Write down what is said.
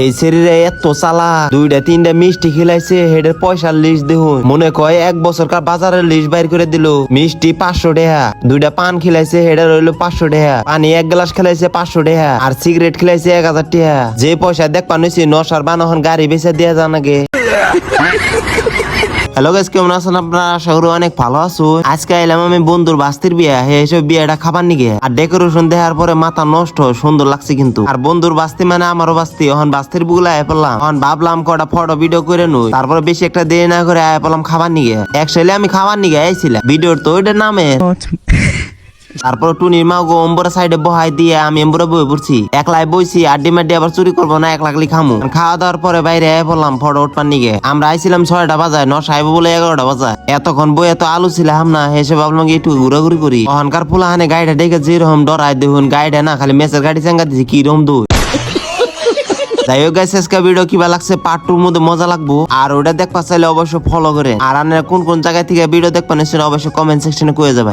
এই শরীরে এত চালা দুইটা তিনটা মিষ্টি খিলাইছে হেডের পয়সার লিস্ট দেখুন মনে কয় 1 বছরকার বাজারের লিস্ট বাইর করে দিল। মিষ্টি 500 টাকা, দুইটা পান খিলাইছে হেডের রইলো 500 টাকা, পানি 1 গ্লাস খেলাইছে 500 টাকা, আর সিগারেট খিলাইছে 1000 টাকা। যে পয়সা দেখ পানুছি নশার বানহন গাড়ি বেচে দিয়া যান আগে। হ্যালো গাইস, কেমন আছেন আপনারা? আশা করি অনেক ভালো আছো। আজকে এলাম আমি বন্ধুর বাস্তির বিয়া, এসব বিয়াটা খাবার নিগে আর ডেকোরেশন দেওয়ার পরে মাথা নষ্ট, সুন্দর লাগছে কিন্তু। আর বন্ধুর বাস্তি মানে আমারও বাস্তি, এখন বাস্তির বুগলা আয় পড়লাম। এখন ভাবলাম কটা ফটো ভিডিও করে নই, তারপরে বেশি একটা দেরি না করে আয় পড়লাম খাবার নিগে। একচুয়ালি আমি খাবার নিগে আইছিলাম, ভিডিওর তো ওইটার নামে। তারপর টুনির মা গো অম্বরা সাইডে বহাই দিয়ে আমি এম্বুরা বই পড়ছি, একলাই বইছি। আড্ডি মাড্ডি আবার চুরি করবো না, 1 লাখলি খামু। খাওয়া দাওয়ার পরে বাইরে আয় পড়লাম ফটো উঠপার নিগে। আমরা আইছিলাম 6টা বাজায়, সাহেব বলে 11টা বাজায়। এতক্ষণ বই এত আলু ছিলাম না, হেসে ভাবলাম একটু ঘুরাঘুরি করি। অহনকার ফুলাহানে গাড়িটা ডেকে যেরকম ডরাই দেখুন, গাড়িটা না খালি মেসের গাড়ি চাঙ্গা দিছি কিরম দূর। যাই হোক গাইস, আজকে ভিডিও কিবা লাগছে পার্ট 2 মধ্যে মজা লাগবো। আর ওটা দেখবা চাইলে অবশ্যই ফলো করে। আর আপনারা কোন কোন জায়গা থেকে ভিডিও দেখবেন অবশ্যই কমেন্ট সেকশনে কয়ে যাবেন।